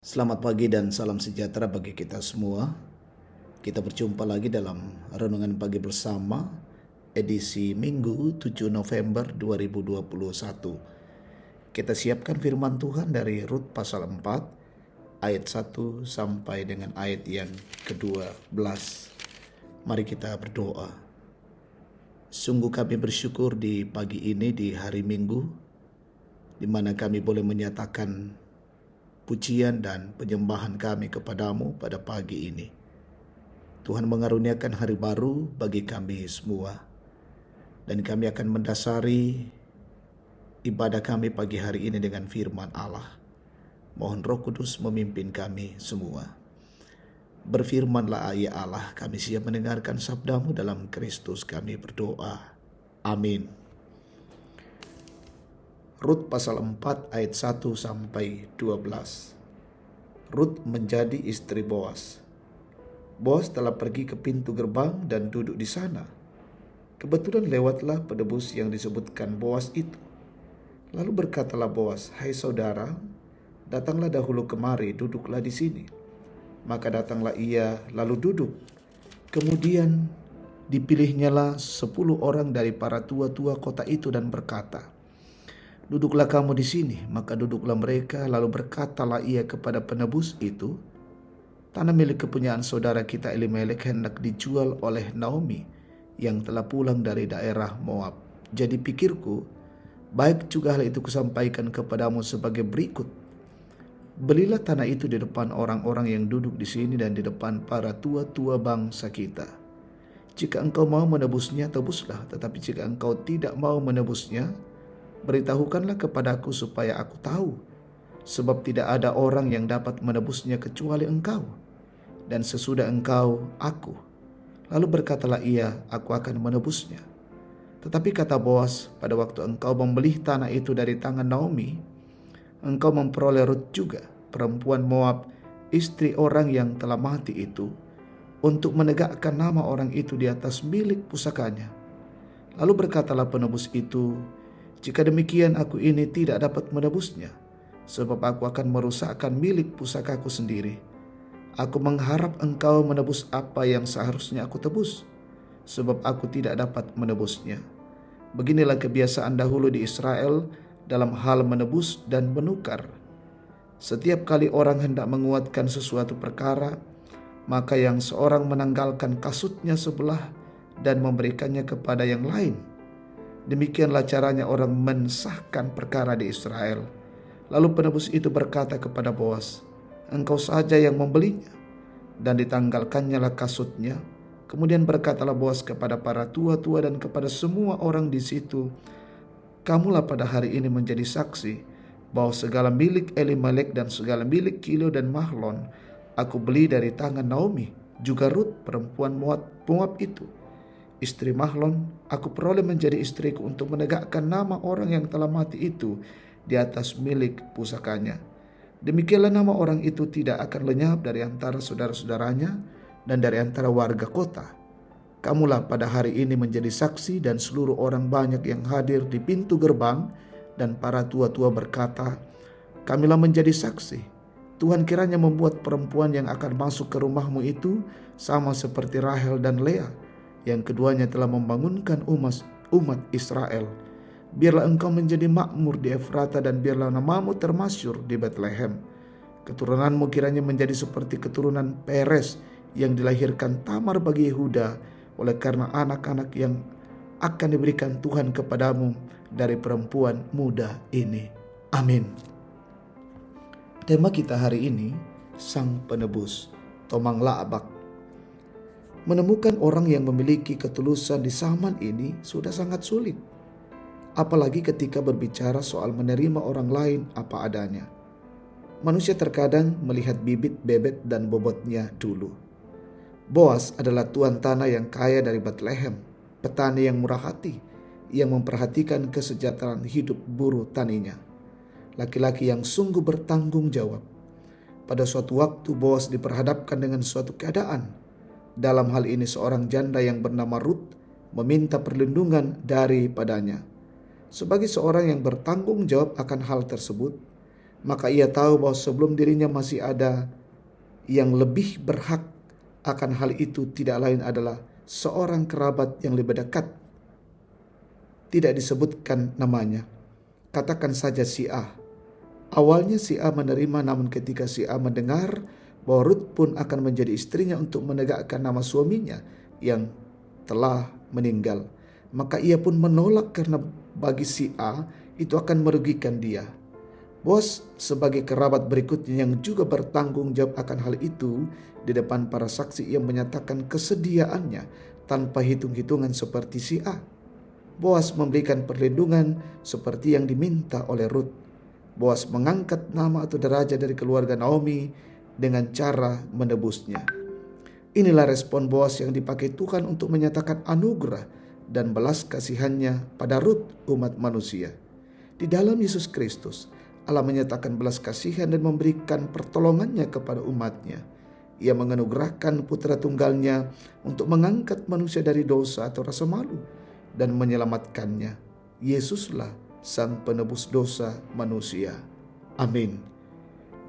Selamat pagi dan salam sejahtera bagi kita semua. Kita berjumpa lagi dalam Renungan Pagi Bersama edisi Minggu 7 November 2021. Kita siapkan firman Tuhan dari Rut pasal 4 ayat 1 sampai dengan ayat yang ke-12. Mari kita berdoa. Sungguh kami bersyukur di pagi ini, di hari Minggu, di mana kami boleh menyatakan pujian dan penyembahan kami kepadamu pada pagi ini. Tuhan mengaruniakan hari baru bagi kami semua. Dan kami akan mendasari ibadah kami pagi hari ini dengan firman Allah. Mohon Roh Kudus memimpin kami semua. Berfirmanlah ya Allah, kami siap mendengarkan sabdamu dalam Kristus kami berdoa. Amin. Rut pasal 4 ayat 1 sampai 12. Rut menjadi istri Boas. Boas telah pergi ke pintu gerbang dan duduk di sana. Kebetulan lewatlah penebus yang disebutkan Boas itu. Lalu berkatalah Boas, "Hai saudara, datanglah dahulu kemari, duduklah di sini." Maka datanglah ia lalu duduk. Kemudian dipilihnyalah 10 orang dari para tua-tua kota itu dan berkata, "Duduklah kamu di sini." Maka duduklah mereka, lalu berkatalah ia kepada penebus itu, "Tanah milik kepunyaan saudara kita Elimelek hendak dijual oleh Naomi yang telah pulang dari daerah Moab. Jadi pikirku, baik juga hal itu kusampaikan kepadamu sebagai berikut. Belilah tanah itu di depan orang-orang yang duduk di sini dan di depan para tua-tua bangsa kita. Jika engkau mau menebusnya, tebuslah. Tetapi jika engkau tidak mau menebusnya, beritahukanlah kepadaku supaya aku tahu, sebab tidak ada orang yang dapat menebusnya kecuali engkau, dan sesudah engkau, aku." Lalu berkatalah ia, "Aku akan menebusnya." Tetapi kata Boas, "Pada waktu engkau membeli tanah itu dari tangan Naomi, engkau memperoleh Rut juga, perempuan Moab, istri orang yang telah mati itu, untuk menegakkan nama orang itu di atas milik pusakanya." Lalu berkatalah penebus itu, "Jika demikian aku ini tidak dapat menebusnya, sebab aku akan merusakkan milik pusakaku sendiri. Aku mengharap engkau menebus apa yang seharusnya aku tebus, sebab aku tidak dapat menebusnya. Beginilah kebiasaan dahulu di Israel dalam hal menebus dan menukar. Setiap kali orang hendak menguatkan sesuatu perkara, maka yang seorang menanggalkan kasutnya sebelah dan memberikannya kepada yang lain. Demikianlah caranya orang mensahkan perkara di Israel." Lalu penebus itu berkata kepada Boas, "Engkau saja yang membelinya." Dan ditanggalkannya lah kasutnya. Kemudian berkatalah Boas kepada para tua-tua dan kepada semua orang di situ, "Kamulah pada hari ini menjadi saksi bahwa segala milik Elimelek dan segala milik Kilo dan Mahlon aku beli dari tangan Naomi, juga Rut perempuan Moab itu, istri Mahlon, aku peroleh menjadi istriku untuk menegakkan nama orang yang telah mati itu di atas milik pusakanya. Demikianlah nama orang itu tidak akan lenyap dari antara saudara-saudaranya dan dari antara warga kota. Kamulah pada hari ini menjadi saksi." Dan seluruh orang banyak yang hadir di pintu gerbang dan para tua-tua berkata, "Kamilah menjadi saksi. Tuhan kiranya membuat perempuan yang akan masuk ke rumahmu itu sama seperti Rahel dan Lea, yang keduanya telah membangunkan umat Israel. Biarlah engkau menjadi makmur di Efrata dan biarlah namamu termasyur di Betlehem. Keturunanmu kiranya menjadi seperti keturunan Peres yang dilahirkan Tamar bagi Yehuda, oleh karena anak-anak yang akan diberikan Tuhan kepadamu dari perempuan muda ini." Amin. Tema kita hari ini, Sang Penebus, Tomang Laabak. Menemukan orang yang memiliki ketulusan di zaman ini sudah sangat sulit. Apalagi ketika berbicara soal menerima orang lain apa adanya. Manusia terkadang melihat bibit, bebet, dan bobotnya dulu. Boas adalah tuan tanah yang kaya dari Betlehem, petani yang murah hati, yang memperhatikan kesejahteraan hidup buruh taninya. Laki-laki yang sungguh bertanggung jawab. Pada suatu waktu Boas diperhadapkan dengan suatu keadaan. Dalam hal ini seorang janda yang bernama Rut meminta perlindungan daripadanya. Sebagai seorang yang bertanggung jawab akan hal tersebut, Maka ia tahu bahwa sebelum dirinya masih ada yang lebih berhak akan hal itu, tidak lain adalah seorang kerabat yang lebih dekat. Tidak disebutkan namanya. Katakan saja si A. Awalnya si A menerima, namun ketika si A mendengar bahwa Ruth pun akan menjadi istrinya untuk menegakkan nama suaminya yang telah meninggal, maka ia pun menolak karena bagi si A itu akan merugikan dia. Boas sebagai kerabat berikutnya yang juga bertanggung jawab akan hal itu di depan para saksi yang menyatakan kesediaannya tanpa hitung-hitungan seperti si A. Boas memberikan perlindungan seperti yang diminta oleh Ruth. Boas mengangkat nama atau derajat dari keluarga Naomi dengan cara menebusnya. Inilah respon Boas yang dipakai Tuhan untuk menyatakan anugerah dan belas kasihannya pada Ruth, umat manusia. Di dalam Yesus Kristus, Allah menyatakan belas kasihan dan memberikan pertolongannya kepada umatnya. Ia menganugerahkan putra tunggalnya untuk mengangkat manusia dari dosa atau rasa malu dan menyelamatkannya. Yesuslah Sang Penebus dosa manusia. Amin.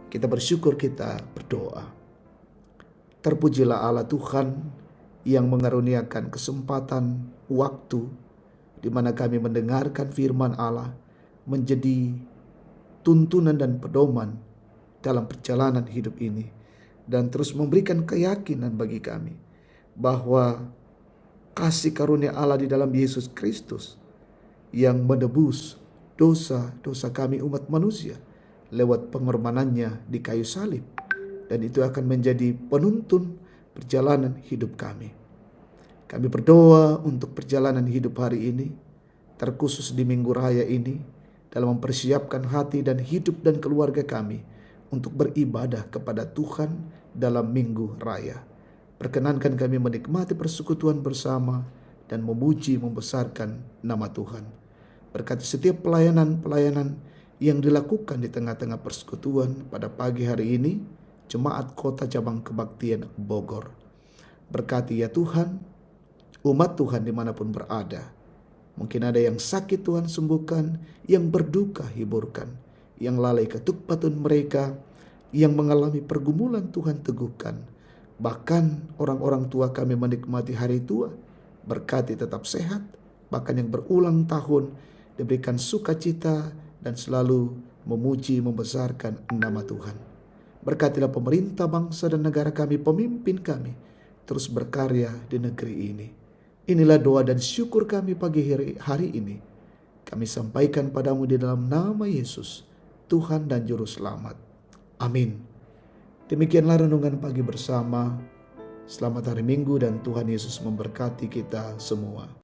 Kita bersyukur, kita berdoa. Terpujilah Allah Tuhan yang mengaruniakan kesempatan waktu di mana kami mendengarkan firman Allah menjadi tuntunan dan pedoman dalam perjalanan hidup ini, dan terus memberikan keyakinan bagi kami bahwa kasih karunia Allah di dalam Yesus Kristus yang menebus dosa-dosa kami umat manusia lewat pengorbanannya di kayu salib, dan itu akan menjadi penuntun perjalanan hidup kami. Kami berdoa untuk perjalanan hidup hari ini, terkhusus di Minggu Raya ini, dalam mempersiapkan hati dan hidup dan keluarga kami untuk beribadah kepada Tuhan dalam Minggu Raya. Perkenankan kami menikmati persekutuan bersama dan memuji membesarkan nama Tuhan. Berkati setiap pelayanan-pelayanan yang dilakukan di tengah-tengah persekutuan pada pagi hari ini, Jemaat Kota Cabang Kebaktian Bogor. Berkati ya Tuhan, umat Tuhan dimanapun berada. Mungkin ada yang sakit, Tuhan sembuhkan, yang berduka hiburkan, yang lalai ketuk patun mereka, yang mengalami pergumulan Tuhan teguhkan. Bahkan orang-orang tua kami menikmati hari tua, berkati tetap sehat, bahkan yang berulang tahun diberikan sukacita dan selalu memuji membesarkan nama Tuhan. Berkatilah pemerintah bangsa dan negara kami, pemimpin kami, terus berkarya di negeri ini. Inilah doa dan syukur kami pagi hari ini. Kami sampaikan padamu di dalam nama Yesus, Tuhan dan Juru Selamat. Amin. Demikianlah renungan pagi bersama. Selamat hari Minggu dan Tuhan Yesus memberkati kita semua.